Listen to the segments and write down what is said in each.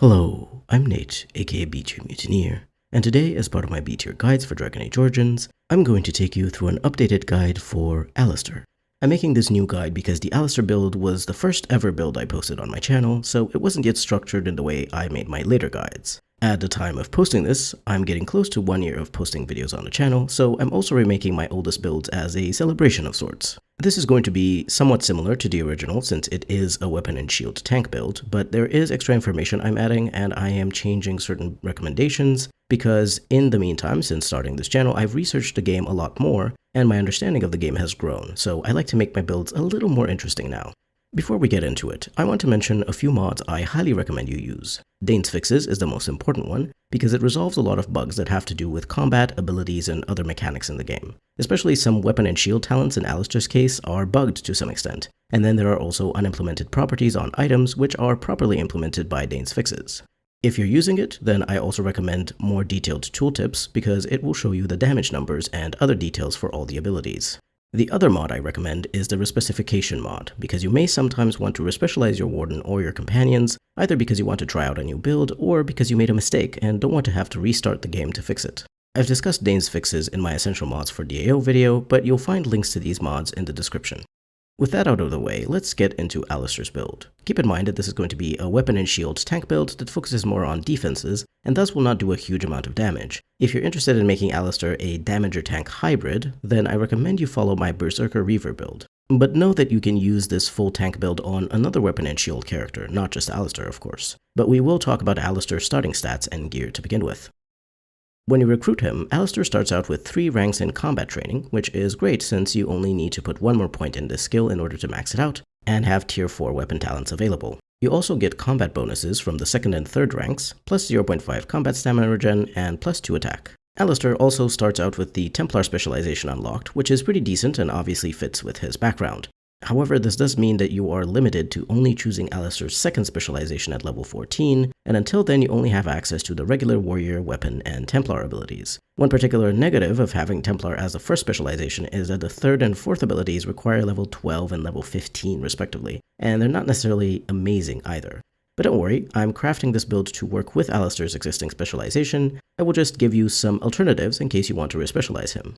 Hello, I'm Nate, aka B-Tier Mutineer, and today, as part of my B-Tier guides for Dragon Age Origins, I'm going to take you through an updated guide for Alistair. I'm making this new guide because the Alistair build was the first ever build I posted on my channel, so it wasn't yet structured in the way I made my later guides. At the time of posting this, I'm getting close to 1 year of posting videos on the channel, so I'm also remaking my oldest builds as a celebration of sorts. This is going to be somewhat similar to the original since it is a weapon and shield tank build, but there is extra information I'm adding and I am changing certain recommendations because in the meantime, since starting this channel, I've researched the game a lot more and my understanding of the game has grown, so I like to make my builds a little more interesting now. Before we get into it, I want to mention a few mods I highly recommend you use. Dane's Fixes is the most important one because it resolves a lot of bugs that have to do with combat, abilities, and other mechanics in the game. Especially some weapon and shield talents in Alistair's case are bugged to some extent, and then there are also unimplemented properties on items which are properly implemented by Dane's Fixes. If you're using it, then I also recommend more detailed tooltips because it will show you the damage numbers and other details for all the abilities. The other mod I recommend is the Respecification mod, because you may sometimes want to respecialize your warden or your companions, either because you want to try out a new build or because you made a mistake and don't want to have to restart the game to fix it. I've discussed Dane's Fixes in my Essential Mods for DAO video, but you'll find links to these mods in the description. With that out of the way, let's get into Alistair's build. Keep in mind that this is going to be a weapon and shield tank build that focuses more on defenses and thus will not do a huge amount of damage. If you're interested in making Alistair a damager tank hybrid, then I recommend you follow my Berserker Reaver build. But know that you can use this full tank build on another weapon and shield character, not just Alistair of course. But we will talk about Alistair's starting stats and gear to begin with. When you recruit him, Alistair starts out with 3 ranks in combat training, which is great since you only need to put 1 more point in this skill in order to max it out, and have tier 4 weapon talents available. You also get combat bonuses from the 2nd and 3rd ranks, plus 0.5 combat stamina regen, and plus 2 attack. Alistair also starts out with the Templar specialization unlocked, which is pretty decent and obviously fits with his background. However, this does mean that you are limited to only choosing Alistair's 2nd specialization at level 14, and until then you only have access to the regular warrior, weapon, and Templar abilities. One particular negative of having Templar as the 1st specialization is that the 3rd and 4th abilities require level 12 and level 15 respectively, and they're not necessarily amazing either. But don't worry, I'm crafting this build to work with Alistair's existing specialization. I will just give you some alternatives in case you want to respecialize him.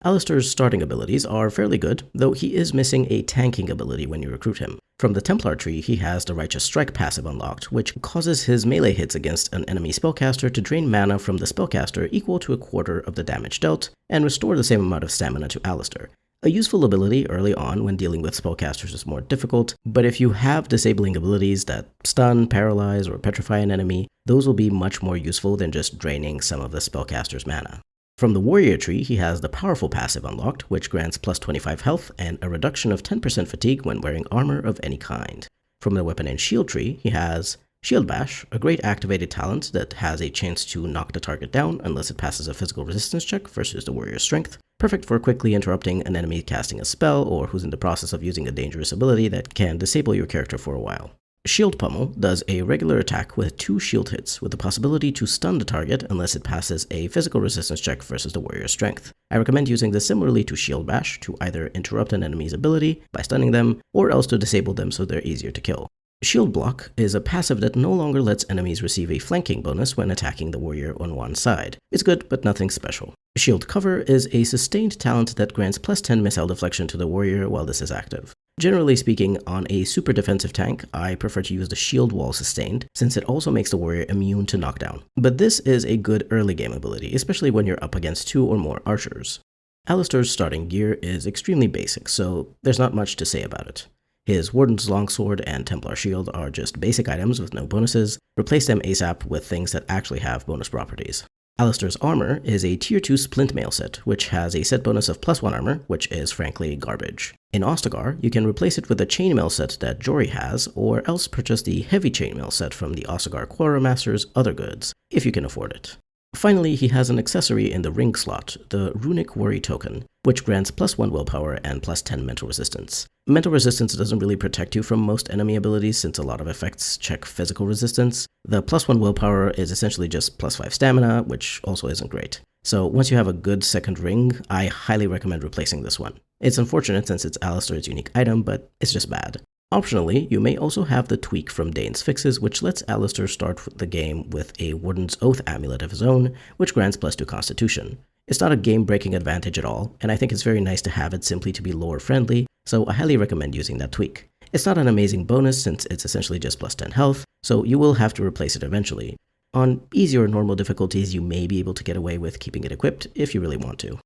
Alistair's starting abilities are fairly good, though he is missing a tanking ability when you recruit him. From the Templar tree, he has the Righteous Strike passive unlocked, which causes his melee hits against an enemy spellcaster to drain mana from the spellcaster equal to a quarter of the damage dealt, and restore the same amount of stamina to Alistair. A useful ability early on when dealing with spellcasters is more difficult, but if you have disabling abilities that stun, paralyze, or petrify an enemy, those will be much more useful than just draining some of the spellcaster's mana. From the warrior tree, he has the powerful passive unlocked, which grants plus 25 health and a reduction of 10% fatigue when wearing armor of any kind. From the weapon and shield tree, he has Shield Bash, a great activated talent that has a chance to knock the target down unless it passes a physical resistance check versus the warrior's strength, perfect for quickly interrupting an enemy casting a spell or who's in the process of using a dangerous ability that can disable your character for a while. Shield Pummel does a regular attack with 2 shield hits, with the possibility to stun the target unless it passes a physical resistance check versus the warrior's strength. I recommend using this similarly to Shield Bash to either interrupt an enemy's ability by stunning them, or else to disable them so they're easier to kill. Shield Block is a passive that no longer lets enemies receive a flanking bonus when attacking the warrior on one side. It's good, but nothing special. Shield Cover is a sustained talent that grants plus 10 missile deflection to the warrior while this is active. Generally speaking, on a super defensive tank, I prefer to use the Shield Wall Sustained, since it also makes the warrior immune to knockdown. But this is a good early game ability, especially when you're up against 2 or more archers. Alistair's starting gear is extremely basic, so there's not much to say about it. His Warden's Longsword and Templar Shield are just basic items with no bonuses. Replace them ASAP with things that actually have bonus properties. Alistair's armor is a tier 2 splint mail set, which has a set bonus of plus 1 armor, which is frankly garbage. In Ostagar, you can replace it with a chainmail set that Jory has, or else purchase the heavy chainmail set from the Ostagar Quartermaster's other goods, if you can afford it. Finally, he has an accessory in the ring slot, the Runic Worry Token, which grants plus 1 willpower and plus 10 mental resistance. Mental resistance doesn't really protect you from most enemy abilities since a lot of effects check physical resistance. The plus 1 willpower is essentially just plus 5 stamina, which also isn't great. So once you have a good second ring, I highly recommend replacing this one. It's unfortunate since it's Alistair's unique item, but it's just bad. Optionally, you may also have the tweak from Dane's Fixes, which lets Alistair start the game with a Warden's Oath amulet of his own, which grants +2 Constitution. It's not a game-breaking advantage at all, and I think it's very nice to have it simply to be lore-friendly, so I highly recommend using that tweak. It's not an amazing bonus since it's essentially just +10 health, so you will have to replace it eventually. On easier or normal difficulties, you may be able to get away with keeping it equipped if you really want to.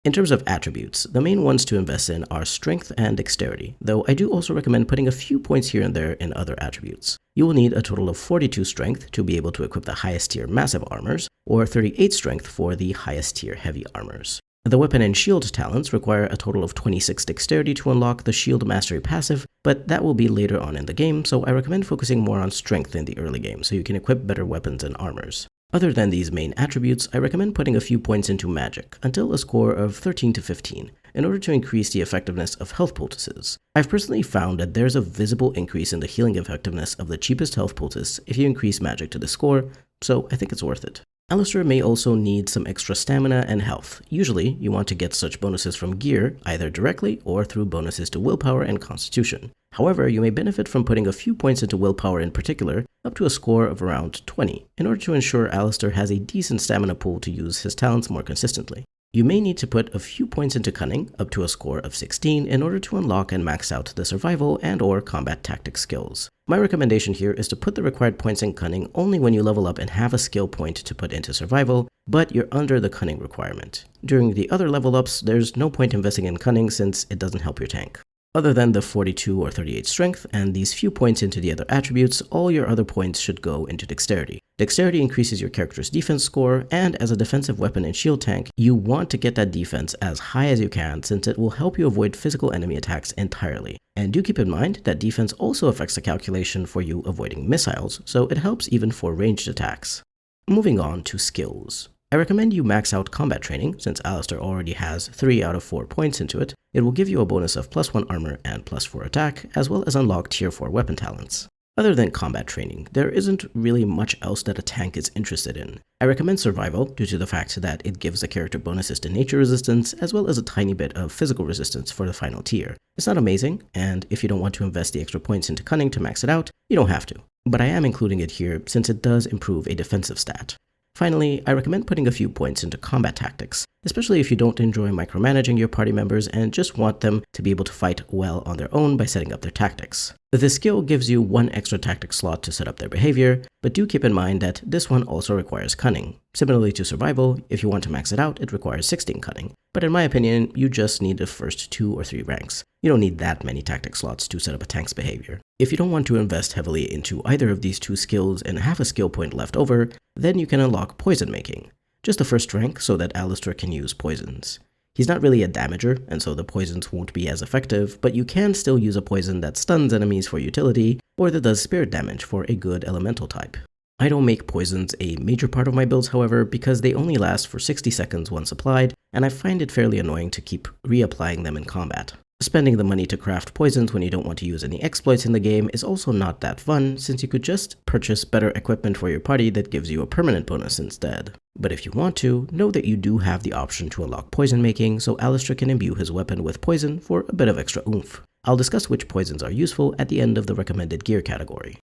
In terms of attributes, the main ones to invest in are strength and dexterity, though I do also recommend putting a few points here and there in other attributes. You will need a total of 42 strength to be able to equip the highest tier massive armors, or 38 strength for the highest tier heavy armors. The weapon and shield talents require a total of 26 dexterity to unlock the shield mastery passive, but that will be later on in the game, so I recommend focusing more on strength in the early game so you can equip better weapons and armors. Other than these main attributes, I recommend putting a few points into magic, until a score of 13 to 15, in order to increase the effectiveness of health poultices. I've personally found that there's a visible increase in the healing effectiveness of the cheapest health poultice if you increase magic to the score, so I think it's worth it. Alistair may also need some extra stamina and health. Usually, you want to get such bonuses from gear, either directly or through bonuses to willpower and constitution. However, you may benefit from putting a few points into willpower in particular, up to a score of around 20, in order to ensure Alistair has a decent stamina pool to use his talents more consistently. You may need to put a few points into cunning, up to a score of 16, in order to unlock and max out the survival and or combat tactics skills. My recommendation here is to put the required points in cunning only when you level up and have a skill point to put into survival, but you're under the cunning requirement. During the other level ups, there's no point investing in cunning since it doesn't help your tank. Other than the 42 or 38 strength and these few points into the other attributes, all your other points should go into dexterity. Dexterity increases your character's defense score, and as a defensive weapon and shield tank, you want to get that defense as high as you can since it will help you avoid physical enemy attacks entirely. And do keep in mind that defense also affects the calculation for you avoiding missiles, so it helps even for ranged attacks. Moving on to skills. I recommend you max out combat training, since Alistair already has 3 out of 4 points into it. It will give you a bonus of +1 armor and +4 attack, as well as unlock tier 4 weapon talents. Other than combat training, there isn't really much else that a tank is interested in. I recommend survival due to the fact that it gives the character bonuses to nature resistance, as well as a tiny bit of physical resistance for the final tier. It's not amazing, and if you don't want to invest the extra points into cunning to max it out, you don't have to. But I am including it here since it does improve a defensive stat. Finally, I recommend putting a few points into combat tactics, especially if you don't enjoy micromanaging your party members and just want them to be able to fight well on their own by setting up their tactics. This skill gives you 1 extra tactic slot to set up their behavior, but do keep in mind that this one also requires cunning. Similarly to survival, if you want to max it out, it requires 16 cunning, but in my opinion, you just need the first 2 or 3 ranks. You don't need that many tactic slots to set up a tank's behavior. If you don't want to invest heavily into either of these 2 skills and have a skill point left over, then you can unlock poison making. Just the first rank so that Alistair can use poisons. He's not really a damager, and so the poisons won't be as effective, but you can still use a poison that stuns enemies for utility, or that does spirit damage for a good elemental type. I don't make poisons a major part of my builds, however, because they only last for 60 seconds once applied, and I find it fairly annoying to keep reapplying them in combat. Spending the money to craft poisons when you don't want to use any exploits in the game is also not that fun, since you could just purchase better equipment for your party that gives you a permanent bonus instead. But if you want to, know that you do have the option to unlock poison making, so Alistair can imbue his weapon with poison for a bit of extra oomph. I'll discuss which poisons are useful at the end of the recommended gear category.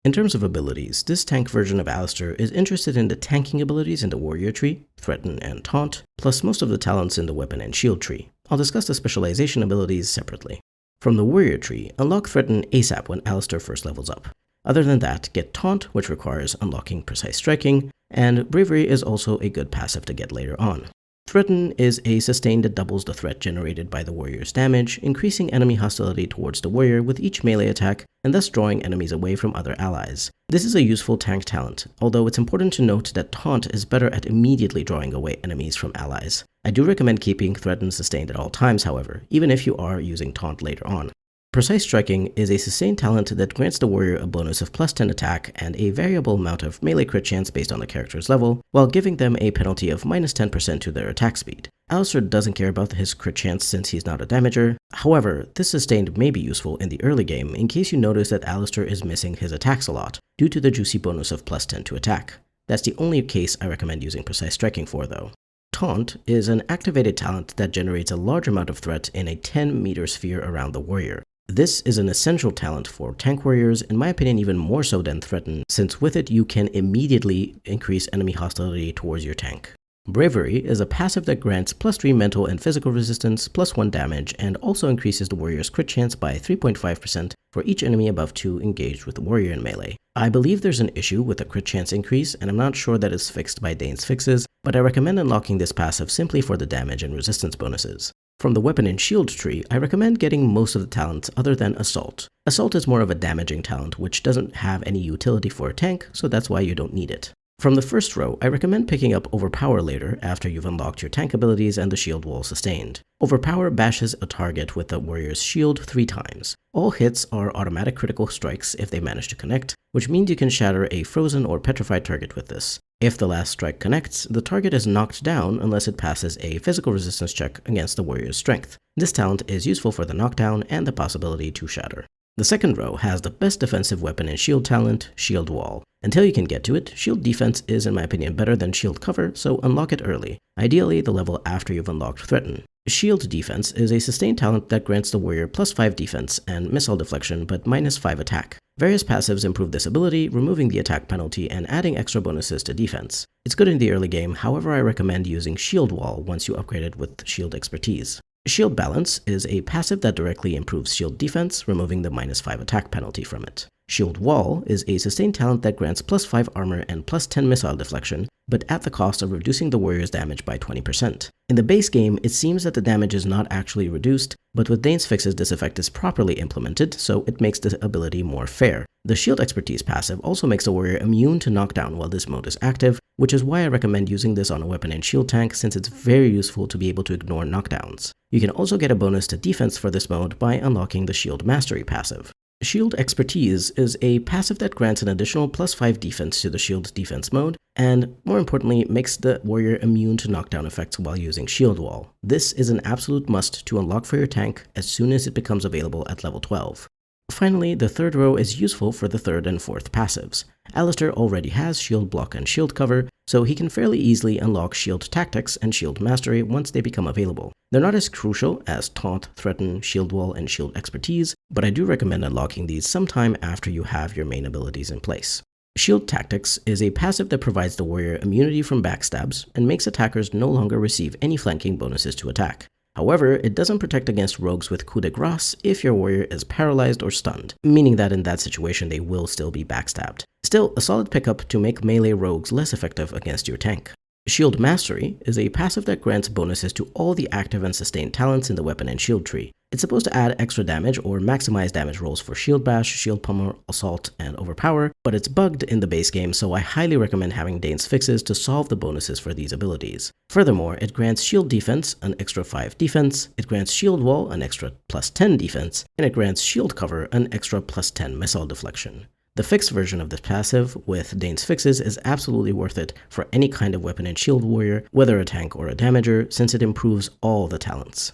In terms of abilities, this tank version of Alistair is interested in the tanking abilities in the warrior tree, threaten and taunt, plus most of the talents in the weapon and shield tree. I'll discuss the specialization abilities separately. From the warrior tree, unlock threaten ASAP when Alistair first levels up. Other than that, get taunt, which requires unlocking precise striking, and bravery is also a good passive to get later on. Threaten is a sustain that doubles the threat generated by the warrior's damage, increasing enemy hostility towards the warrior with each melee attack, and thus drawing enemies away from other allies. This is a useful tank talent, although it's important to note that Taunt is better at immediately drawing away enemies from allies. I do recommend keeping Threaten sustained at all times, however, even if you are using Taunt later on. Precise Striking is a sustained talent that grants the warrior a bonus of +10 attack and a variable amount of melee crit chance based on the character's level, while giving them a penalty of -10% to their attack speed. Alistair doesn't care about his crit chance since he's not a damager. However, this sustained may be useful in the early game in case you notice that Alistair is missing his attacks a lot, due to the juicy bonus of +10 to attack. That's the only case I recommend using Precise Striking for, though. Taunt is an activated talent that generates a large amount of threat in a 10-meter sphere around the warrior. This is an essential talent for tank warriors, in my opinion even more so than Threaten, since with it you can immediately increase enemy hostility towards your tank. Bravery is a passive that grants +3 mental and physical resistance, +1 damage, and also increases the warrior's crit chance by 3.5% for each enemy above 2 engaged with the warrior in melee. I believe there's an issue with the crit chance increase, and I'm not sure that it's fixed by Dane's fixes, but I recommend unlocking this passive simply for the damage and resistance bonuses. From the weapon and shield tree, I recommend getting most of the talents other than Assault. Assault is more of a damaging talent, which doesn't have any utility for a tank, so that's why you don't need it. From the first row, I recommend picking up Overpower later after you've unlocked your tank abilities and the shield wall sustained. Overpower bashes a target with the warrior's shield 3 times. All hits are automatic critical strikes if they manage to connect, which means you can shatter a frozen or petrified target with this. If the last strike connects, the target is knocked down unless it passes a physical resistance check against the warrior's strength. This talent is useful for the knockdown and the possibility to shatter. The second row has the best defensive weapon and shield talent, Shield Wall. Until you can get to it, shield defense is in my opinion better than shield cover, so unlock it early, ideally the level after you've unlocked Threaten. Shield defense is a sustained talent that grants the warrior +5 defense and missile deflection but -5 attack. Various passives improve this ability, removing the attack penalty and adding extra bonuses to defense. It's good in the early game, however I recommend using Shield Wall once you upgrade it with shield expertise. Shield Balance is a passive that directly improves shield defense, removing the -5 attack penalty from it. Shield Wall is a sustained talent that grants +5 armor and +10 missile deflection, but at the cost of reducing the warrior's damage by 20%. In the base game, it seems that the damage is not actually reduced, but with Dane's fixes this effect is properly implemented, so it makes the ability more fair. The Shield Expertise passive also makes the warrior immune to knockdown while this mode is active, which is why I recommend using this on a weapon and shield tank since it's very useful to be able to ignore knockdowns. You can also get a bonus to defense for this mode by unlocking the Shield Mastery passive. Shield Expertise is a passive that grants an additional +5 defense to the shield defense mode, and more importantly, makes the warrior immune to knockdown effects while using Shield Wall. This is an absolute must to unlock for your tank as soon as it becomes available at level 12. Finally, the third row is useful for the third and fourth passives. Alistair already has Shield Block and Shield Cover, so he can fairly easily unlock Shield Tactics and Shield Mastery once they become available. They're not as crucial as Taunt, Threaten, Shield Wall, and Shield Expertise, but I do recommend unlocking these sometime after you have your main abilities in place. Shield Tactics is a passive that provides the warrior immunity from backstabs and makes attackers no longer receive any flanking bonuses to attack. However, it doesn't protect against rogues with coup de grace if your warrior is paralyzed or stunned, meaning that in that situation they will still be backstabbed. Still, a solid pickup to make melee rogues less effective against your tank. Shield Mastery is a passive that grants bonuses to all the active and sustained talents in the weapon and shield tree. It's supposed to add extra damage or maximize damage rolls for Shield Bash, Shield Pummel, Assault, and Overpower, but it's bugged in the base game, so I highly recommend having Dane's fixes to solve the bonuses for these abilities. Furthermore, it grants Shield Defense an extra 5 defense, it grants Shield Wall an extra +10 defense, and it grants Shield Cover an extra +10 missile deflection. The fixed version of this passive with Dane's fixes is absolutely worth it for any kind of weapon and shield warrior, whether a tank or a damager, since it improves all the talents.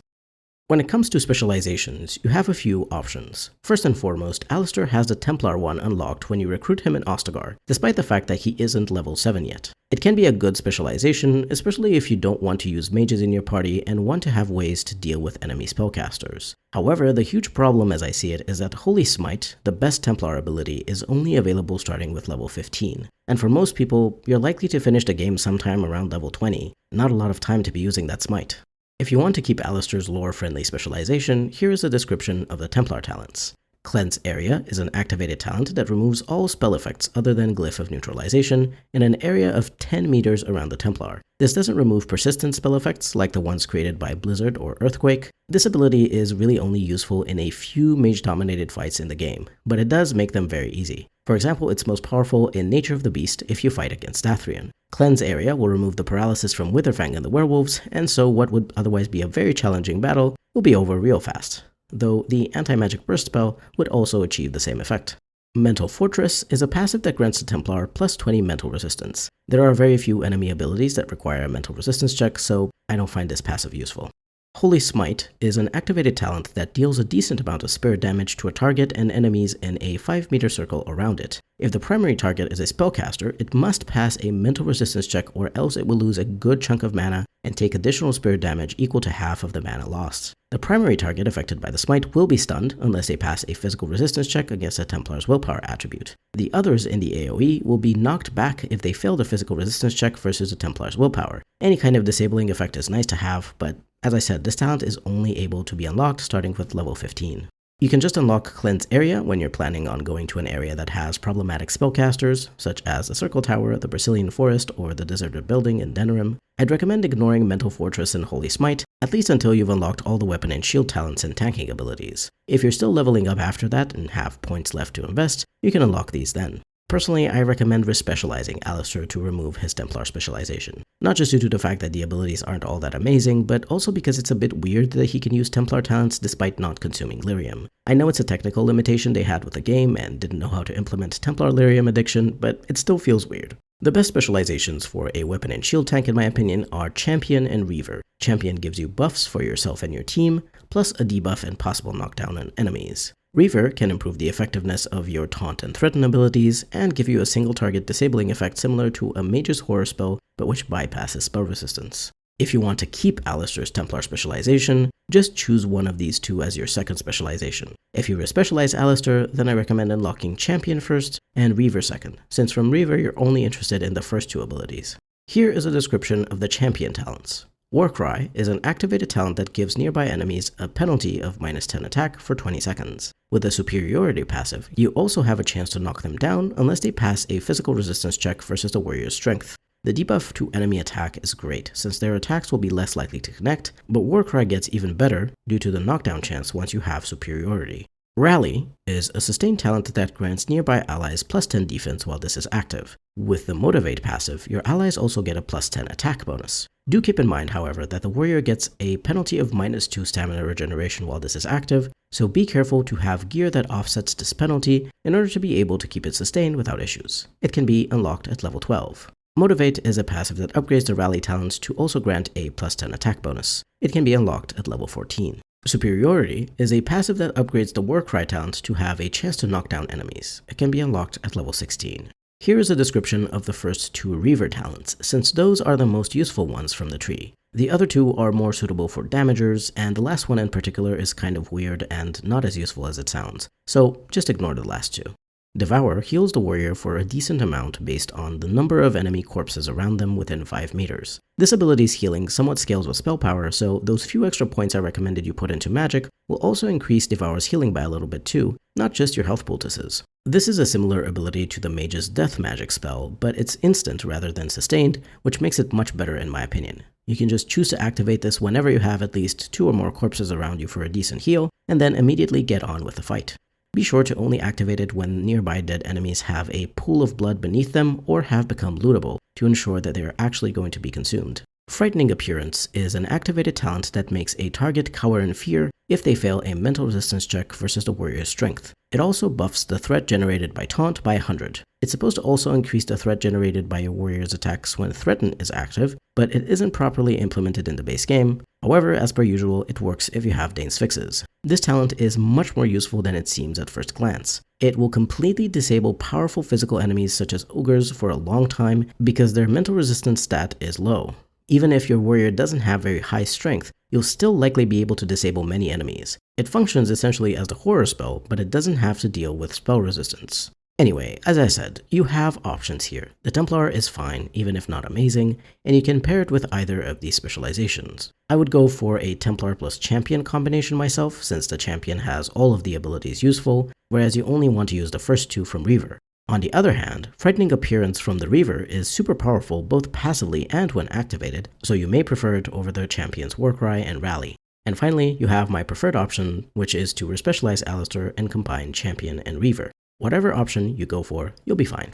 When it comes to specializations, you have a few options. First and foremost, Alistair has the Templar one unlocked when you recruit him in Ostagar, despite the fact that he isn't level 7 yet. It can be a good specialization, especially if you don't want to use mages in your party and want to have ways to deal with enemy spellcasters. However, the huge problem as I see it is that Holy Smite, the best Templar ability, is only available starting with level 15. And for most people, you're likely to finish the game sometime around level 20, not a lot of time to be using that smite. If you want to keep Alistair's lore-friendly specialization, here is a description of the Templar talents. Cleanse Area is an activated talent that removes all spell effects other than Glyph of Neutralization in an area of 10 meters around the Templar. This doesn't remove persistent spell effects like the ones created by Blizzard or Earthquake. This ability is really only useful in a few mage-dominated fights in the game, but it does make them very easy. For example, it's most powerful in Nature of the Beast if you fight against Dathrian. Cleanse Area will remove the paralysis from Witherfang and the werewolves, and so what would otherwise be a very challenging battle will be over real fast, though the anti-magic burst spell would also achieve the same effect. Mental Fortress is a passive that grants the Templar +20 mental resistance. There are very few enemy abilities that require a mental resistance check, so I don't find this passive useful. Holy Smite is an activated talent that deals a decent amount of spirit damage to a target and enemies in a 5-meter circle around it. If the primary target is a spellcaster, it must pass a mental resistance check or else it will lose a good chunk of mana and take additional spirit damage equal to half of the mana lost. The primary target affected by the smite will be stunned unless they pass a physical resistance check against a Templar's willpower attribute. The others in the AoE will be knocked back if they fail the physical resistance check versus a Templar's willpower. Any kind of disabling effect is nice to have, but as I said, this talent is only able to be unlocked starting with level 15. You can just unlock Cleanse Area when you're planning on going to an area that has problematic spellcasters, such as the Circle Tower, the Brazilian Forest, or the Deserted Building in Denerim. I'd recommend ignoring Mental Fortress and Holy Smite, at least until you've unlocked all the weapon and shield talents and tanking abilities. If you're still leveling up after that and have points left to invest, you can unlock these then. Personally, I recommend respecializing Alistair to remove his Templar specialization. Not just due to the fact that the abilities aren't all that amazing, but also because it's a bit weird that he can use Templar talents despite not consuming lyrium. I know it's a technical limitation they had with the game and didn't know how to implement Templar lyrium addiction, but it still feels weird. The best specializations for a weapon and shield tank in my opinion are Champion and Reaver. Champion gives you buffs for yourself and your team, plus a debuff and possible knockdown on enemies. Reaver can improve the effectiveness of your Taunt and Threaten abilities and give you a single target disabling effect similar to a Mage's Horror spell but which bypasses spell resistance. If you want to keep Alistair's Templar specialization, just choose one of these two as your second specialization. If you respecialize Alistair, then I recommend unlocking Champion first and Reaver second, since from Reaver you're only interested in the first two abilities. Here is a description of the Champion talents. Warcry is an activated talent that gives nearby enemies a penalty of -10 attack for 20 seconds. With the Superiority passive, you also have a chance to knock them down unless they pass a physical resistance check versus the warrior's strength. The debuff to enemy attack is great, since their attacks will be less likely to connect, but Warcry gets even better due to the knockdown chance once you have Superiority. Rally is a sustained talent that grants nearby allies +10 defense while this is active. With the Motivate passive, your allies also get a +10 attack bonus. Do keep in mind, however, that the warrior gets a penalty of -2 stamina regeneration while this is active, so be careful to have gear that offsets this penalty in order to be able to keep it sustained without issues. It can be unlocked at level 12. Motivate is a passive that upgrades the rally talents to also grant a +10 attack bonus. It can be unlocked at level 14. Superiority is a passive that upgrades the Warcry talent to have a chance to knock down enemies. It can be unlocked at level 16. Here is a description of the first two Reaver talents, since those are the most useful ones from the tree. The other two are more suitable for damagers, and the last one in particular is kind of weird and not as useful as it sounds, so just ignore the last two. Devour heals the warrior for a decent amount based on the number of enemy corpses around them within 5 meters. This ability's healing somewhat scales with spell power, so those few extra points I recommended you put into magic will also increase Devour's healing by a little bit too, not just your health poultices. This is a similar ability to the Mage's Death magic spell, but it's instant rather than sustained, which makes it much better in my opinion. You can just choose to activate this whenever you have at least 2 or more corpses around you for a decent heal, and then immediately get on with the fight. Be sure to only activate it when nearby dead enemies have a pool of blood beneath them or have become lootable to ensure that they are actually going to be consumed. Frightening Appearance is an activated talent that makes a target cower in fear if they fail a mental resistance check versus the warrior's strength. It also buffs the threat generated by Taunt by 100. It's supposed to also increase the threat generated by your warrior's attacks when Threaten is active, but it isn't properly implemented in the base game. However, as per usual, it works if you have Dane's Fixes. This talent is much more useful than it seems at first glance. It will completely disable powerful physical enemies such as ogres for a long time because their mental resistance stat is low. Even if your warrior doesn't have very high strength, you'll still likely be able to disable many enemies. It functions essentially as the horror spell, but it doesn't have to deal with spell resistance. Anyway, as I said, you have options here. The Templar is fine, even if not amazing, and you can pair it with either of these specializations. I would go for a Templar plus Champion combination myself, since the Champion has all of the abilities useful, whereas you only want to use the first two from Reaver. On the other hand, Frightening Appearance from the Reaver is super powerful both passively and when activated, so you may prefer it over the Champion's Warcry and Rally. And finally, you have my preferred option, which is to respecialize Alistair and combine Champion and Reaver. Whatever option you go for, you'll be fine.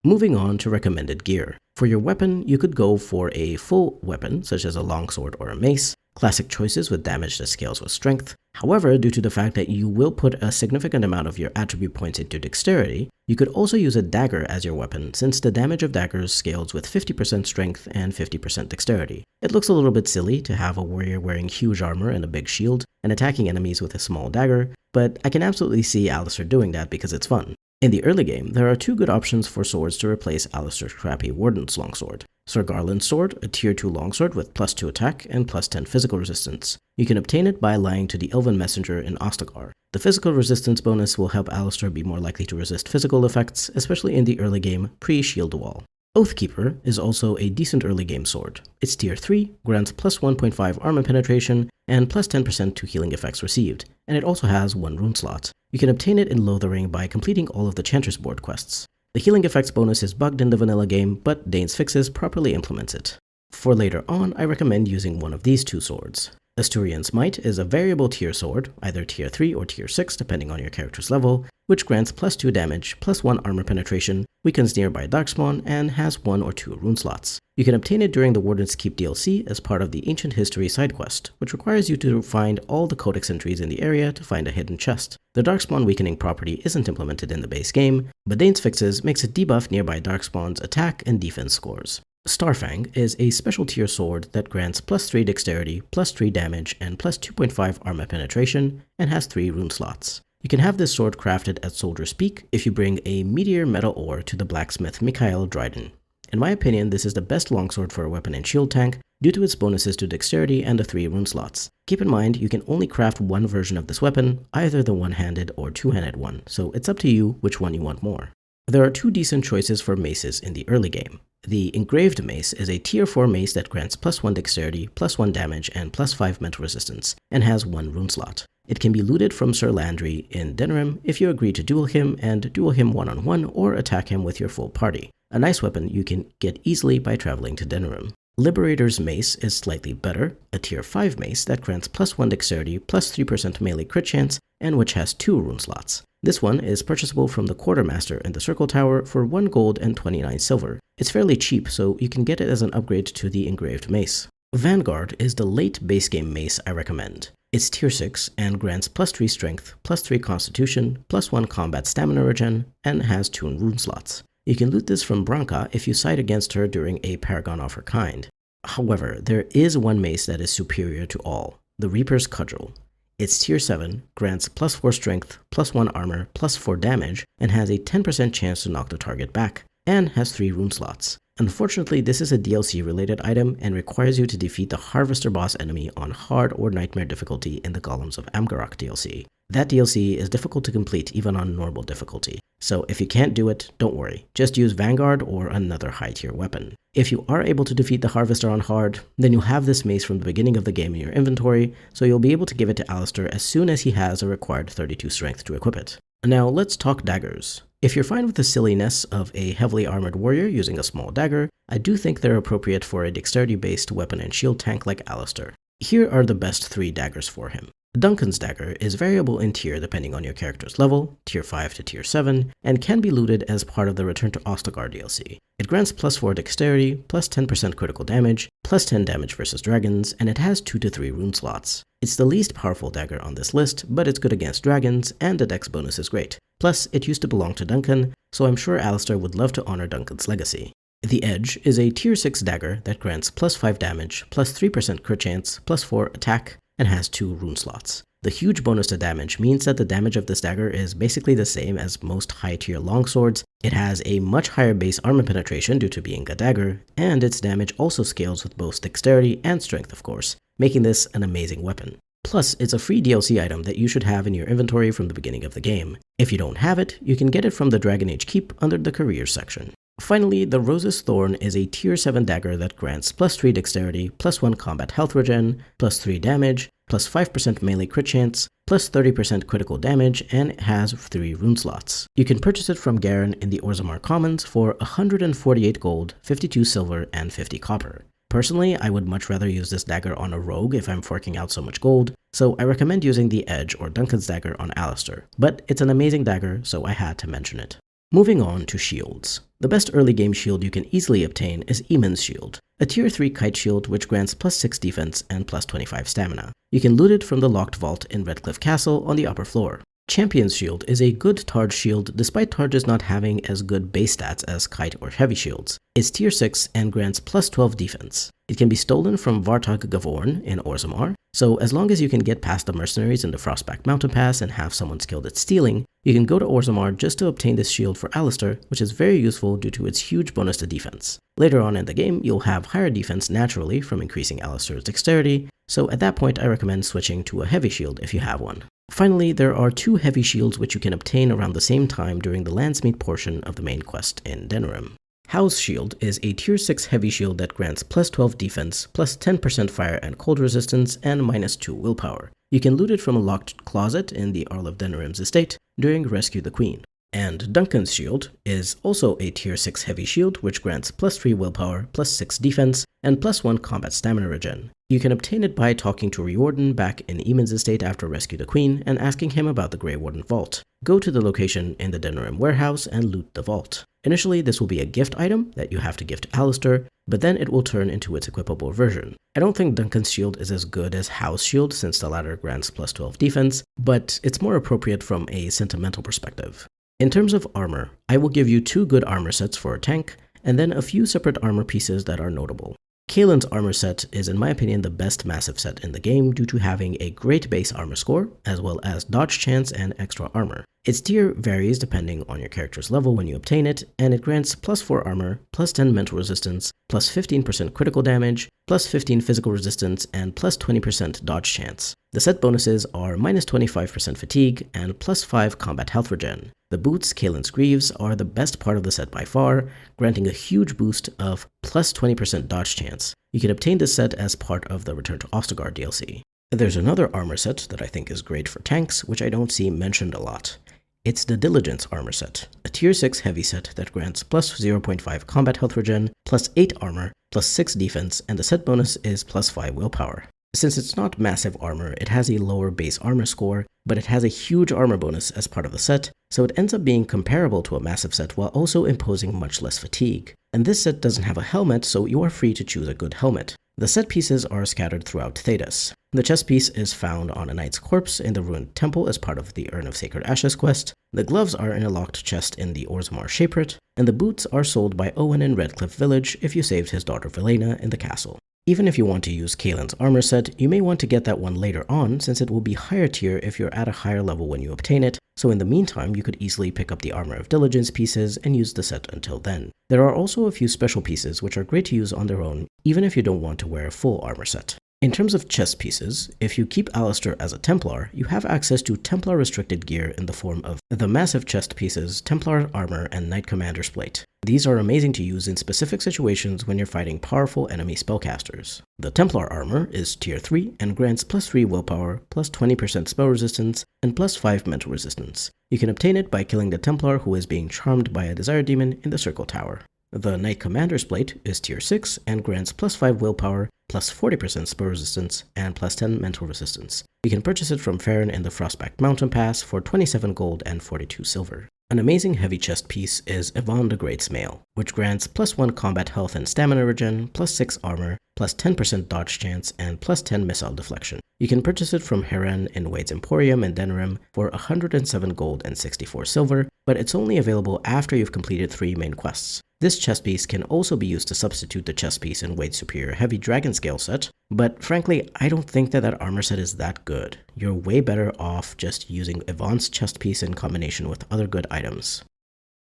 Moving on to recommended gear. For your weapon, you could go for a full weapon, such as a longsword or a mace, classic choices with damage that scales with strength. However, due to the fact that you will put a significant amount of your attribute points into dexterity, you could also use a dagger as your weapon, since the damage of daggers scales with 50% strength and 50% dexterity. It looks a little bit silly to have a warrior wearing huge armor and a big shield and attacking enemies with a small dagger, but I can absolutely see Alistair doing that because it's fun. In the early game, there are 2 good options for swords to replace Alistair's crappy Warden's longsword. Sir Garland's sword, a tier 2 longsword with +2 attack and +10 physical resistance. You can obtain it by lying to the Elven Messenger in Ostagar. The physical resistance bonus will help Alistair be more likely to resist physical effects, especially in the early game pre-shield wall. Oathkeeper is also a decent early game sword. It's tier 3, grants plus 1.5 armor penetration and plus 10% to healing effects received, and it also has 1 rune slot. You can obtain it in Lothering by completing all of the Chanter's Board quests. The healing effects bonus is bugged in the vanilla game, but Dane's Fixes properly implements it. For later on, I recommend using one of these 2 swords. Asturian's Might is a variable tier sword, either tier 3 or tier 6 depending on your character's level, which grants plus 2 damage, plus 1 armor penetration, weakens nearby darkspawn, and has 1 or 2 rune slots. You can obtain it during the Warden's Keep DLC as part of the Ancient History side quest, which requires you to find all the codex entries in the area to find a hidden chest. The darkspawn weakening property isn't implemented in the base game, but Dane's Fixes makes it debuff nearby darkspawn's attack and defense scores. Starfang is a special tier sword that grants plus 3 dexterity, plus 3 damage, and plus 2.5 armor penetration, and has 3 rune slots. You can have this sword crafted at Soldier's Peak if you bring a meteor metal ore to the blacksmith Mikhail Dryden. In my opinion, this is the best longsword for a weapon and shield tank due to its bonuses to dexterity and the 3 rune slots. Keep in mind, you can only craft one version of this weapon, either the one-handed or two-handed one, so it's up to you which one you want more. There are 2 decent choices for maces in the early game. The Engraved Mace is a tier 4 mace that grants plus 1 dexterity, plus 1 damage, and plus 5 mental resistance, and has 1 rune slot. It can be looted from Sir Landry in Denerim if you agree to duel him and duel him one-on-one or attack him with your full party. A nice weapon you can get easily by traveling to Denerim. Liberator's Mace is slightly better, a tier 5 mace that grants plus 1 dexterity, plus 3% melee crit chance, and which has 2 rune slots. This one is purchasable from the Quartermaster in the Circle Tower for 1 gold and 29 silver. It's fairly cheap, so you can get it as an upgrade to the Engraved Mace. Vanguard is the late base game mace I recommend. It's tier 6 and grants plus 3 strength, plus 3 constitution, plus 1 combat stamina regen, and has 2 rune slots. You can loot this from Branka if you side against her during a Paragon of her kind. However, there is one mace that is superior to all, the Reaper's Cudgel. It's tier 7, grants plus 4 strength, plus 1 armor, plus 4 damage, and has a 10% chance to knock the target back, and has 3 rune slots. Unfortunately, this is a DLC related item and requires you to defeat the Harvester boss enemy on hard or nightmare difficulty in the Golems of Amgarok DLC. That DLC is difficult to complete even on normal difficulty, so if you can't do it, don't worry, just use Vanguard or another high tier weapon. If you are able to defeat the Harvester on hard, then you'll have this mace from the beginning of the game in your inventory, so you'll be able to give it to Alistair as soon as he has a required 32 strength to equip it. Now let's talk daggers. If you're fine with the silliness of a heavily armored warrior using a small dagger, I do think they're appropriate for a dexterity-based weapon and shield tank like Alistair. Here are the best 3 daggers for him. Duncan's dagger is variable in tier depending on your character's level, tier 5 to tier 7, and can be looted as part of the Return to Ostagar DLC. It grants plus 4 dexterity, plus 10% critical damage, plus 10 damage versus dragons, and it has 2 to 3 rune slots. It's the least powerful dagger on this list, but it's good against dragons, and the dex bonus is great. Plus, it used to belong to Duncan, so I'm sure Alistair would love to honor Duncan's legacy. The Edge is a tier 6 dagger that grants plus 5 damage, plus 3% crit chance, plus 4 attack, and has 2 rune slots. The huge bonus to damage means that the damage of this dagger is basically the same as most high tier longswords. It has a much higher base armor penetration due to being a dagger, and its damage also scales with both dexterity and strength of course, making this an amazing weapon. Plus, it's a free DLC item that you should have in your inventory from the beginning of the game. If you don't have it, you can get it from the Dragon Age Keep under the careers section. Finally, the Rose's Thorn is a tier 7 dagger that grants plus 3 dexterity, plus 1 combat health regen, plus 3 damage, plus 5% melee crit chance, plus 30% critical damage, and has 3 rune slots. You can purchase it from Garen in the Orzammar Commons for 148 gold, 52 silver, and 50 copper. Personally, I would much rather use this dagger on a rogue if I'm forking out so much gold, so I recommend using the Edge or Duncan's dagger on Alistair, but it's an amazing dagger, so I had to mention it. Moving on to shields. The best early game shield you can easily obtain is Eamon's Shield, a tier 3 kite shield which grants plus 6 defense and plus 25 stamina. You can loot it from the locked vault in Redcliffe Castle on the upper floor. Champion's Shield is a good Targe shield despite Targes not having as good base stats as kite or heavy shields. It's tier 6 and grants plus 12 defense. It can be stolen from Vartog Gavorn in Orzammar, so as long as you can get past the mercenaries in the Frostback Mountain Pass and have someone skilled at stealing, you can go to Orzammar just to obtain this shield for Alistair, which is very useful due to its huge bonus to defense. Later on in the game, you'll have higher defense naturally from increasing Alistair's dexterity, so at that point I recommend switching to a heavy shield if you have one. Finally, there are 2 heavy shields which you can obtain around the same time during the Landsmeet portion of the main quest in Denerim. How's Shield is a tier 6 heavy shield that grants plus 12 defense, plus 10% fire and cold resistance, and minus 2 willpower. You can loot it from a locked closet in the Earl of Denerim's estate during Rescue the Queen. And Duncan's Shield is also a tier 6 heavy shield which grants plus 3 willpower, plus 6 defense, and plus 1 combat stamina regen. You can obtain it by talking to Riordan back in Eamon's estate after Rescue the Queen and asking him about the Grey Warden Vault. Go to the location in the Denerim warehouse and loot the vault. Initially, this will be a gift item that you have to give to Alistair, but then it will turn into its equipable version. I don't think Duncan's Shield is as good as How's Shield since the latter grants plus 12 defense, but it's more appropriate from a sentimental perspective. In terms of armor, I will give you 2 good armor sets for a tank, and then a few separate armor pieces that are notable. Kaelin's armor set is in my opinion the best massive set in the game due to having a great base armor score, as well as dodge chance and extra armor. Its tier varies depending on your character's level when you obtain it, and it grants plus 4 armor, plus 10 mental resistance, plus 15% critical damage, plus 15 physical resistance, and plus 20% dodge chance. The set bonuses are minus 25% fatigue and plus 5 combat health regen. The boots, Kaelin's Greaves, are the best part of the set by far, granting a huge boost of plus 20% dodge chance. You can obtain this set as part of the Return to Ostergard DLC. There's another armor set that I think is great for tanks, which I don't see mentioned a lot. It's the Diligence armor set, a tier 6 heavy set that grants plus 0.5 combat health regen, plus 8 armor, plus 6 defense, and the set bonus is plus 5 willpower. Since it's not massive armor, it has a lower base armor score, but it has a huge armor bonus as part of the set, so it ends up being comparable to a massive set while also imposing much less fatigue. And this set doesn't have a helmet, so you are free to choose a good helmet. The set pieces are scattered throughout Thedas. The chest piece is found on a knight's corpse in the ruined temple as part of the Urn of Sacred Ashes quest. The gloves are in a locked chest in the Orzammar Shaperate, and the boots are sold by Owen in Redcliffe Village if you saved his daughter Velena in the castle. Even if you want to use Kaelin's armor set, you may want to get that one later on since it will be higher tier if you're at a higher level when you obtain it, so in the meantime you could easily pick up the Armor of Diligence pieces and use the set until then. There are also a few special pieces which are great to use on their own, even if you don't want to wear a full armor set. In terms of chest pieces, if you keep Alistair as a Templar, you have access to Templar restricted gear in the form of the massive chest pieces, Templar armor, and Knight Commander's plate. These are amazing to use in specific situations when you're fighting powerful enemy spellcasters. The Templar armor is tier 3 and grants plus 3 willpower, plus 20% spell resistance, and plus 5 mental resistance. You can obtain it by killing the Templar who is being charmed by a Desire Demon in the Circle Tower. The Knight Commander's plate is tier 6 and grants plus 5 willpower, plus 40% spell resistance, and plus 10 mental resistance. You can purchase it from Farron in the Frostback Mountain Pass for 27 gold and 42 silver. An amazing heavy chest piece is Yvonne the Great's Mail, which grants plus 1 combat health and stamina regen, plus 6 armor, plus 10% dodge chance, and plus 10 missile deflection. You can purchase it from Heran in Wade's Emporium in Denerim for 107 gold and 64 silver, but it's only available after you've completed 3 main quests. This chest piece can also be used to substitute the chest piece in Wade's Superior Heavy Dragon Scale set, but frankly, I don't think that armor set is that good. You're way better off just using Yvonne's chest piece in combination with other good items.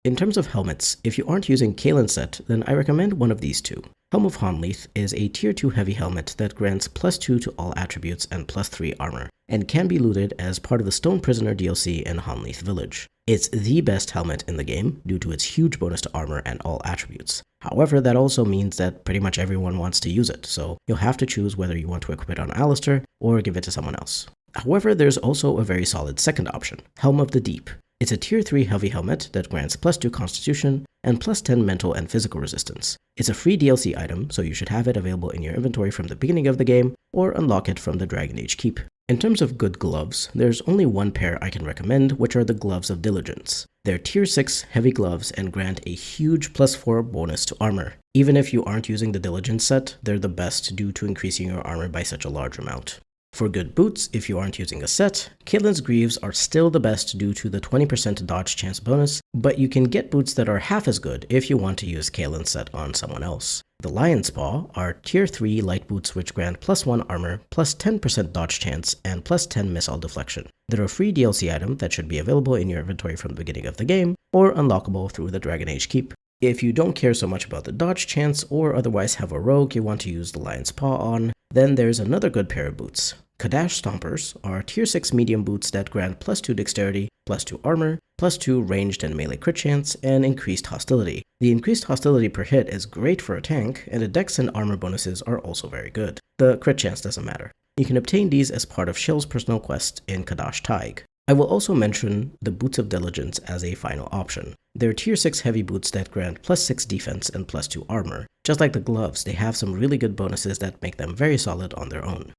In terms of helmets, if you aren't using Kaelin's set, then I recommend one of these 2. Helm of Honleith is a tier 2 heavy helmet that grants plus 2 to all attributes and plus 3 armor, and can be looted as part of the Stone Prisoner DLC in Honleith Village. It's the best helmet in the game due to its huge bonus to armor and all attributes. However, that also means that pretty much everyone wants to use it, so you'll have to choose whether you want to equip it on Alistair or give it to someone else. However, there's also a very solid second option, Helm of the Deep. It's a tier 3 heavy helmet that grants plus 2 constitution and plus 10 mental and physical resistance. It's a free DLC item, so you should have it available in your inventory from the beginning of the game or unlock it from the Dragon Age Keep. In terms of good gloves, there's only one pair I can recommend, which are the Gloves of Diligence. They're tier 6 heavy gloves and grant a huge plus 4 bonus to armor. Even if you aren't using the Diligence set, they're the best due to increasing your armor by such a large amount. For good boots, if you aren't using a set, Caitlin's Greaves are still the best due to the 20% dodge chance bonus, but you can get boots that are half as good if you want to use Caitlin's set on someone else. The Lion's Paw are tier 3 light boots which grant +1 armor, plus 10% dodge chance, and plus 10 missile deflection. They're a free DLC item that should be available in your inventory from the beginning of the game, or unlockable through the Dragon Age Keep. If you don't care so much about the dodge chance or otherwise have a rogue you want to use the Lion's Paw on, then there's another good pair of boots. Kadash Stompers are tier 6 medium boots that grant +2 dexterity, +2 armor, +2 ranged and melee crit chance, and increased hostility. The increased hostility per hit is great for a tank, and the dex and armor bonuses are also very good. The crit chance doesn't matter. You can obtain these as part of Shell's personal quest in Kadash Taig. I will also mention the Boots of Diligence as a final option. They're tier 6 heavy boots that grant +6 defense and +2 armor. Just like the gloves, they have some really good bonuses that make them very solid on their own.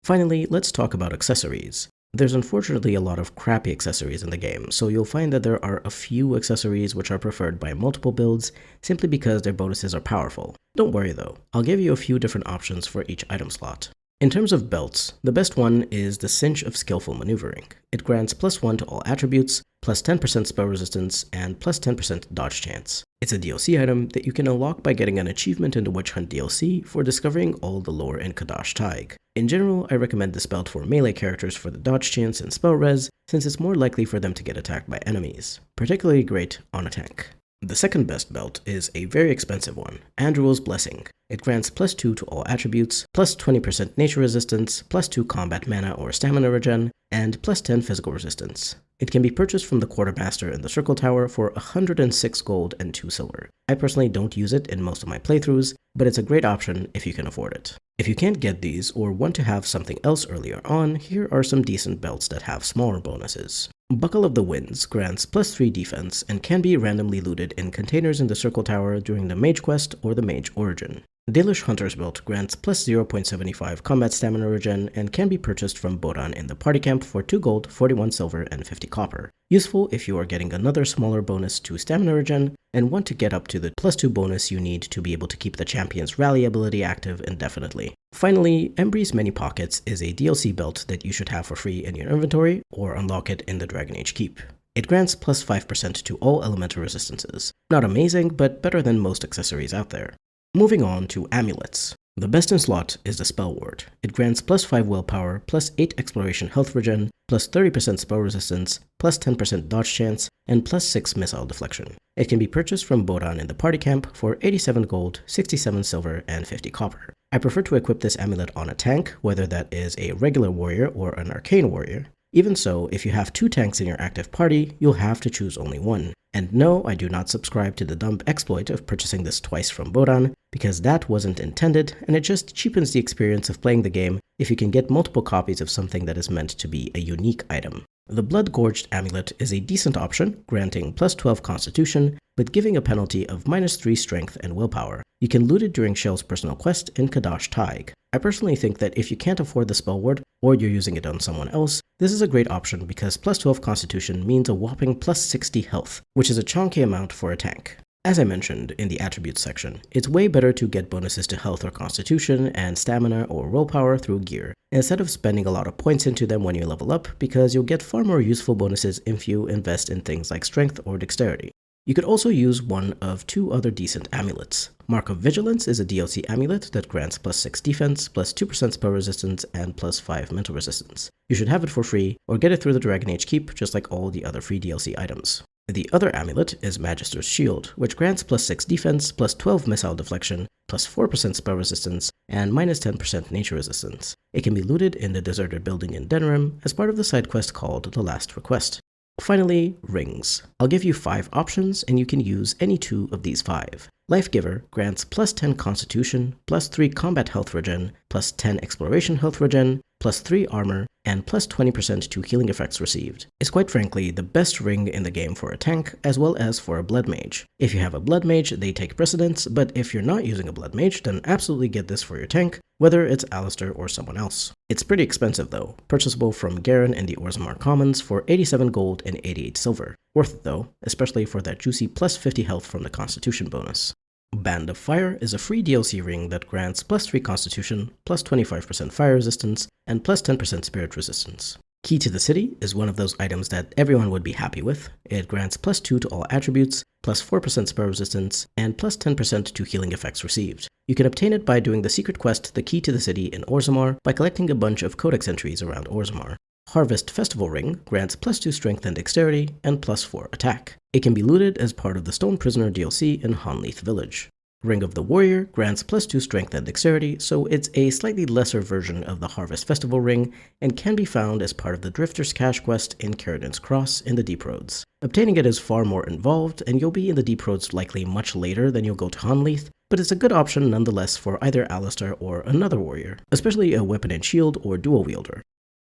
Finally, let's talk about accessories. There's unfortunately a lot of crappy accessories in the game, so you'll find that there are a few accessories which are preferred by multiple builds simply because their bonuses are powerful. Don't worry though, I'll give you a few different options for each item slot. In terms of belts, the best one is the Cinch of Skillful Maneuvering. It grants +1 to all attributes, plus 10% spell resistance, and plus 10% dodge chance. It's a DLC item that you can unlock by getting an achievement in the Witch Hunt DLC for discovering all the lore in Kadash Taig. In general, I recommend this belt for melee characters for the dodge chance and spell res, since it's more likely for them to get attacked by enemies. Particularly great on a tank. The second best belt is a very expensive one, Andruel's Blessing. It grants +2 to all attributes, plus 20% nature resistance, +2 combat mana or stamina regen, and plus 10 physical resistance. It can be purchased from the Quartermaster in the Circle Tower for 106 gold and 2 silver. I personally don't use it in most of my playthroughs, but it's a great option if you can afford it. If you can't get these or want to have something else earlier on, here are some decent belts that have smaller bonuses. Buckle of the Winds grants +3 defense and can be randomly looted in containers in the Circle Tower during the Mage Quest or the Mage Origin. Dalish Hunter's Belt grants +0.75 combat stamina regen and can be purchased from Bodan in the party camp for 2 gold, 41 silver, and 50 copper. Useful if you are getting another smaller bonus to stamina regen and want to get up to the +2 bonus you need to be able to keep the champion's rally ability active indefinitely. Finally, Embry's Many Pockets is a DLC belt that you should have for free in your inventory or unlock it in the Dragon Age Keep. It grants +5% to all elemental resistances. Not amazing, but better than most accessories out there. Moving on to amulets. The best in slot is the Spell Ward. It grants +5 willpower, plus 8 exploration health regen, plus 30% spell resistance, plus 10% dodge chance, and plus 6 missile deflection. It can be purchased from Bodan in the party camp for 87 gold, 67 silver, and 50 copper. I prefer to equip this amulet on a tank, whether that is a regular warrior or an arcane warrior. Even so, if you have 2 tanks in your active party, you'll have to choose only one. And no, I do not subscribe to the dumb exploit of purchasing this twice from Bodan, because that wasn't intended, and it just cheapens the experience of playing the game if you can get multiple copies of something that is meant to be a unique item. The Blood Gorged Amulet is a decent option, granting +12 Constitution, but giving a penalty of -3 Strength and Willpower. You can loot it during Shell's personal quest in Kadash Taig. I personally think that if you can't afford the Spell Ward, or you're using it on someone else, this is a great option because +12 Constitution means a whopping +60 health, which is a chunky amount for a tank. As I mentioned in the attributes section, it's way better to get bonuses to health or constitution and stamina or willpower through gear, instead of spending a lot of points into them when you level up, because you'll get far more useful bonuses if you invest in things like strength or dexterity. You could also use one of 2 other decent amulets. Mark of Vigilance is a DLC amulet that grants +6 defense, +2% spell resistance, and +5 mental resistance. You should have it for free, or get it through the Dragon Age Keep just like all the other free DLC items. The other amulet is Magister's Shield, which grants +6 defense, +12 missile deflection, +4% spell resistance, and -10% nature resistance. It can be looted in the deserted building in Denrim as part of the side quest called The Last Request. Finally, rings. I'll give you 5 options and you can use any 2 of these 5. Life Giver grants +10 Constitution, +3 combat health regen, +10 exploration health regen, +3 armor, and +20% to healing effects received. It's quite frankly the best ring in the game for a tank as well as for a blood mage. If you have a blood mage, they take precedence, but if you're not using a blood mage, then absolutely get this for your tank, whether it's Alistair or someone else. It's pretty expensive though, purchasable from Garen in the Orzammar Commons for 87 gold and 88 silver. Worth it though, especially for that juicy +50 health from the Constitution bonus. Band of Fire is a free DLC ring that grants +3 Constitution, +25% fire resistance, and +10% spirit resistance. Key to the City is one of those items that everyone would be happy with. It grants +2 to all attributes, +4% spell resistance, and +10% to healing effects received. You can obtain it by doing the secret quest The Key to the City in Orzammar by collecting a bunch of codex entries around Orzammar. Harvest Festival Ring grants +2 strength and dexterity, and +4 attack. It can be looted as part of the Stone Prisoner DLC in Honleith Village. Ring of the Warrior grants +2 strength and dexterity, so it's a slightly lesser version of the Harvest Festival Ring and can be found as part of the Drifter's Cache quest in Caradon's Cross in the Deep Roads. Obtaining it is far more involved, and you'll be in the Deep Roads likely much later than you'll go to Honleith, but it's a good option nonetheless for either Alistair or another warrior, especially a weapon and shield or dual wielder.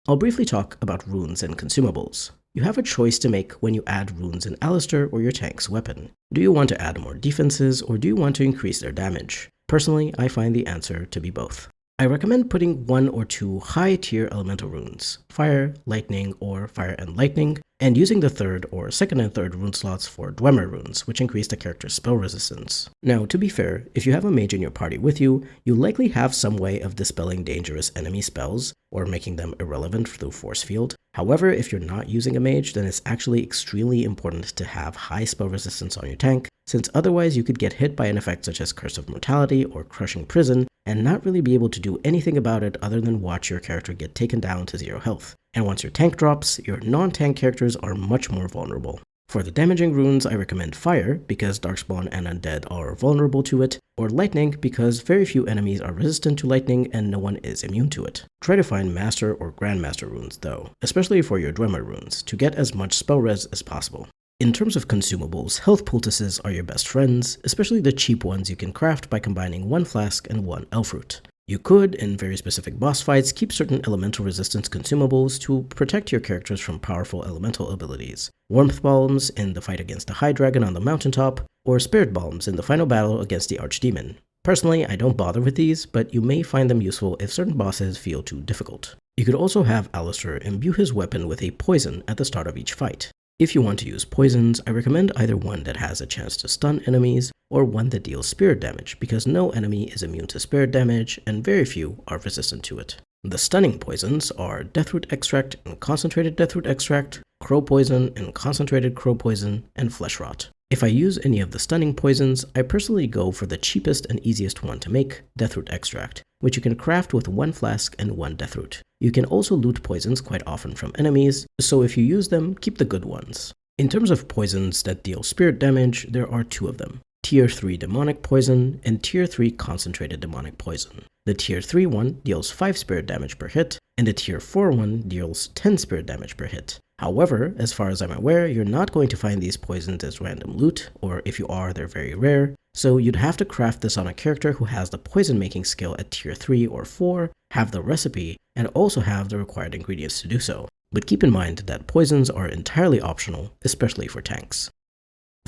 I'll briefly talk about runes and consumables. You have a choice to make when you add runes in Alistair or your tank's weapon. Do you want to add more defenses, or do you want to increase their damage? Personally, I find the answer to be both. I recommend putting 1 or 2 high-tier elemental runes, Fire, Lightning, or Fire and Lightning, and using the 3rd or 2nd and 3rd rune slots for Dwemer runes, which increase the character's spell resistance. Now, to be fair, if you have a mage in your party with you, you likely have some way of dispelling dangerous enemy spells, or making them irrelevant through force field. However, if you're not using a mage, then it's actually extremely important to have high spell resistance on your tank, since otherwise you could get hit by an effect such as Curse of Mortality or Crushing Prison, and not really be able to do anything about it other than watch your character get taken down to 0 health. And once your tank drops, your non-tank characters are much more vulnerable. For the damaging runes, I recommend Fire, because Darkspawn and Undead are vulnerable to it, or Lightning, because very few enemies are resistant to lightning and no one is immune to it. Try to find Master or Grandmaster runes though, especially for your Dwemer runes, to get as much spell res as possible. In terms of consumables, health poultices are your best friends, especially the cheap ones you can craft by combining 1 flask and 1 elf root. You could, in very specific boss fights, keep certain elemental resistance consumables to protect your characters from powerful elemental abilities. Warmth bombs in the fight against the High Dragon on the mountaintop, or spirit bombs in the final battle against the Archdemon. Personally, I don't bother with these, but you may find them useful if certain bosses feel too difficult. You could also have Alistair imbue his weapon with a poison at the start of each fight. If you want to use poisons, I recommend either one that has a chance to stun enemies, or one that deals spirit damage, because no enemy is immune to spirit damage, and very few are resistant to it. The stunning poisons are Deathroot Extract and Concentrated Deathroot Extract, Crow Poison and Concentrated Crow Poison, and Flesh Rot. If I use any of the stunning poisons, I personally go for the cheapest and easiest one to make, Deathroot Extract, which you can craft with 1 flask and 1 Deathroot. You can also loot poisons quite often from enemies, so if you use them, keep the good ones. In terms of poisons that deal spirit damage, there are 2 of them. Tier 3 Demonic Poison and Tier 3 Concentrated Demonic Poison. The Tier 3 one deals 5 spirit damage per hit, and the Tier 4 one deals 10 spirit damage per hit. However, as far as I'm aware, you're not going to find these poisons as random loot, or if you are, they're very rare, so you'd have to craft this on a character who has the poison making skill at Tier 3 or 4, have the recipe, and also have the required ingredients to do so. But keep in mind that poisons are entirely optional, especially for tanks.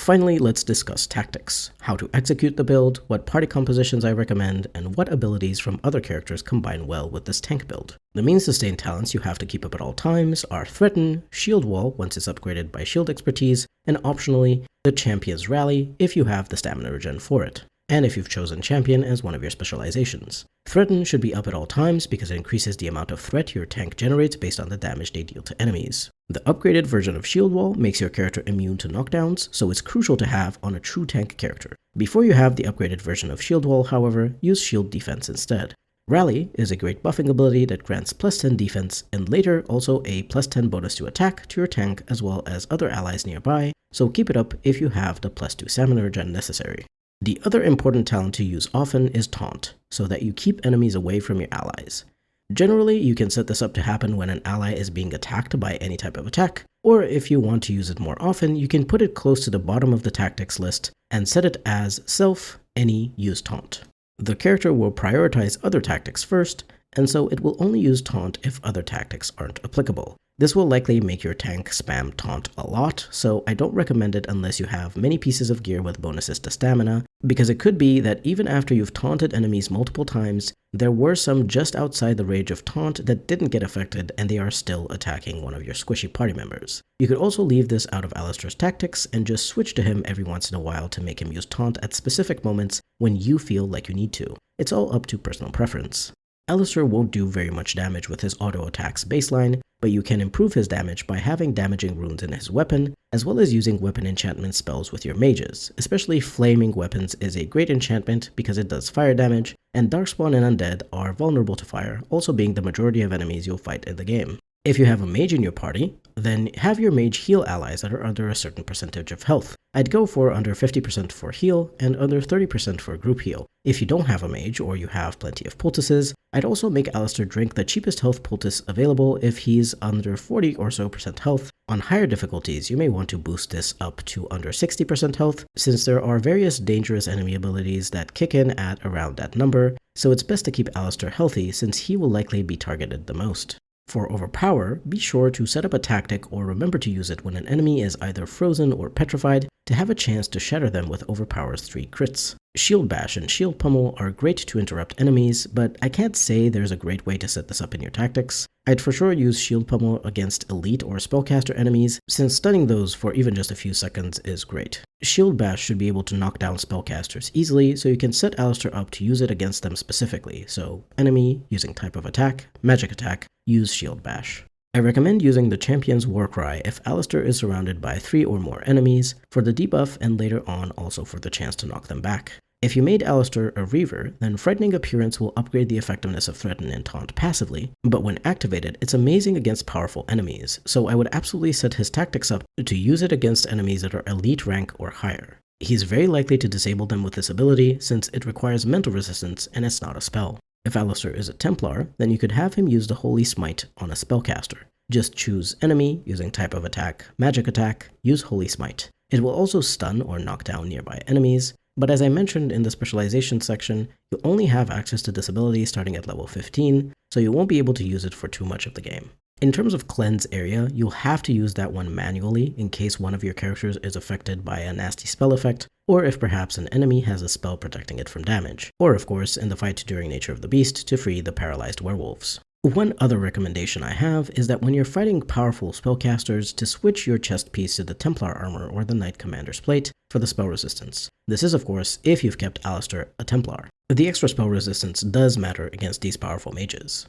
Finally, let's discuss tactics, how to execute the build, what party compositions I recommend, and what abilities from other characters combine well with this tank build. The mean sustained talents you have to keep up at all times are Threaten, Shield Wall once it's upgraded by Shield Expertise, and optionally, the Champion's Rally if you have the stamina regen for it, and if you've chosen Champion as one of your specializations. Threaten should be up at all times because it increases the amount of threat your tank generates based on the damage they deal to enemies. The upgraded version of Shield Wall makes your character immune to knockdowns, so it's crucial to have on a true tank character. Before you have the upgraded version of Shield Wall, however, use Shield Defense instead. Rally is a great buffing ability that grants +10 defense, and later also a +10 bonus to attack to your tank as well as other allies nearby, so keep it up if you have the +2 stamina regen necessary. The other important talent to use often is Taunt, so that you keep enemies away from your allies. Generally, you can set this up to happen when an ally is being attacked by any type of attack, or if you want to use it more often, you can put it close to the bottom of the tactics list and set it as Self, Any, Use Taunt. The character will prioritize other tactics first, and so it will only use Taunt if other tactics aren't applicable. This will likely make your tank spam taunt a lot, so I don't recommend it unless you have many pieces of gear with bonuses to stamina, because it could be that even after you've taunted enemies multiple times, there were some just outside the range of taunt that didn't get affected and they are still attacking one of your squishy party members. You could also leave this out of Alistair's tactics and just switch to him every once in a while to make him use taunt at specific moments when you feel like you need to. It's all up to personal preference. Alistair won't do very much damage with his auto attacks baseline, but you can improve his damage by having damaging runes in his weapon, as well as using weapon enchantment spells with your mages. Especially flaming weapons is a great enchantment because it does fire damage, and Darkspawn and Undead are vulnerable to fire, also being the majority of enemies you'll fight in the game. If you have a mage in your party, then have your mage heal allies that are under a certain percentage of health. I'd go for under 50% for heal and under 30% for group heal. If you don't have a mage or you have plenty of poultices, I'd also make Alistair drink the cheapest health poultice available if he's under 40 or so percent health. On higher difficulties, you may want to boost this up to under 60% health, since there are various dangerous enemy abilities that kick in at around that number, so it's best to keep Alistair healthy since he will likely be targeted the most. For Overpower, be sure to set up a tactic or remember to use it when an enemy is either frozen or petrified to have a chance to shatter them with Overpower's 3 crits. Shield Bash and Shield Pummel are great to interrupt enemies, but I can't say there's a great way to set this up in your tactics. I'd for sure use Shield Pummel against elite or spellcaster enemies, since stunning those for even just a few seconds is great. Shield Bash should be able to knock down spellcasters easily, so you can set Alistair up to use it against them specifically. So enemy using type of attack, magic attack, use Shield Bash. I recommend using the Champion's Warcry if Alistair is surrounded by 3 or more enemies, for the debuff and later on also for the chance to knock them back. If you made Alistair a Reaver, then Frightening Appearance will upgrade the effectiveness of Threaten and Taunt passively, but when activated, it's amazing against powerful enemies, so I would absolutely set his tactics up to use it against enemies that are elite rank or higher. He's very likely to disable them with this ability since it requires mental resistance and it's not a spell. If Alistair is a Templar, then you could have him use the Holy Smite on a spellcaster. Just choose enemy using type of attack, magic attack, use Holy Smite. It will also stun or knock down nearby enemies, but as I mentioned in the Specializations section, you only have access to this ability starting at level 15, so you won't be able to use it for too much of the game. In terms of cleanse area, you'll have to use that one manually in case one of your characters is affected by a nasty spell effect, or if perhaps an enemy has a spell protecting it from damage, or of course in the fight during Nature of the Beast to free the paralyzed werewolves. One other recommendation I have is that when you're fighting powerful spellcasters to switch your chest piece to the Templar armor or the Knight Commander's plate for the spell resistance. This is of course if you've kept Alistair a Templar. The extra spell resistance does matter against these powerful mages.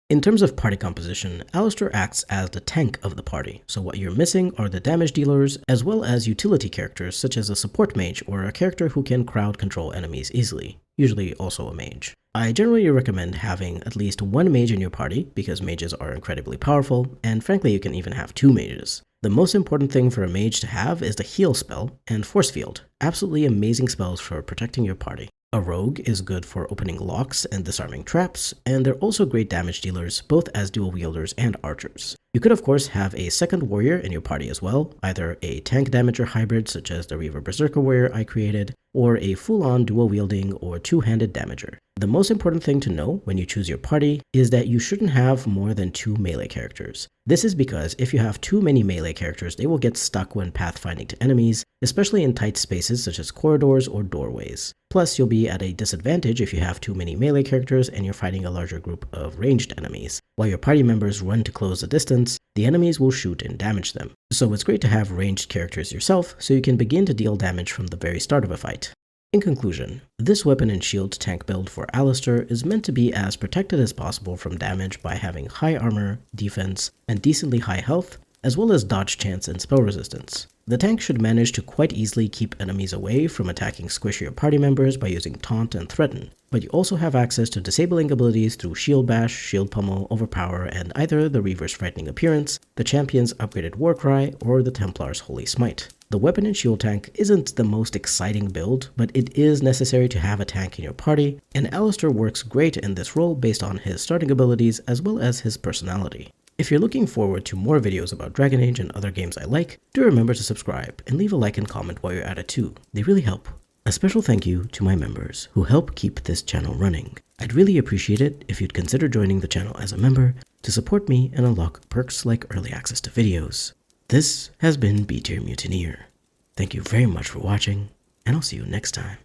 In terms of party composition, Alistair acts as the tank of the party, so what you're missing are the damage dealers as well as utility characters such as a support mage or a character who can crowd control enemies easily, usually also a mage. I generally recommend having at least one mage in your party because mages are incredibly powerful, and frankly you can even have 2 mages. The most important thing for a mage to have is the heal spell and force field, absolutely amazing spells for protecting your party. A rogue is good for opening locks and disarming traps, and they're also great damage dealers both as dual wielders and archers. You could of course have a second warrior in your party as well, either a tank damager hybrid such as the Reaver Berserker warrior I created, or a full-on dual wielding or two-handed damager. The most important thing to know when you choose your party is that you shouldn't have more than 2 melee characters. This is because if you have too many melee characters, they will get stuck when pathfinding to enemies, especially in tight spaces such as corridors or doorways. Plus, you'll be at a disadvantage if you have too many melee characters and you're fighting a larger group of ranged enemies. While your party members run to close the distance, the enemies will shoot and damage them. So it's great to have ranged characters yourself so you can begin to deal damage from the very start of a fight. In conclusion, this weapon and shield tank build for Alistair is meant to be as protected as possible from damage by having high armor, defense, and decently high health, as well as dodge chance and spell resistance. The tank should manage to quite easily keep enemies away from attacking squishier party members by using taunt and threaten, but you also have access to disabling abilities through Shield Bash, Shield Pummel, Overpower, and either the Reaver's Frightening Appearance, the Champion's upgraded Warcry, or the Templar's Holy Smite. The weapon and shield tank isn't the most exciting build, but it is necessary to have a tank in your party, and Alistair works great in this role based on his starting abilities as well as his personality. If you're looking forward to more videos about Dragon Age and other games I like, do remember to subscribe and leave a like and comment while you're at it too. They really help. A special thank you to my members who help keep this channel running. I'd really appreciate it if you'd consider joining the channel as a member to support me and unlock perks like early access to videos. This has been B Tier Mutineer. Thank you very much for watching, and I'll see you next time.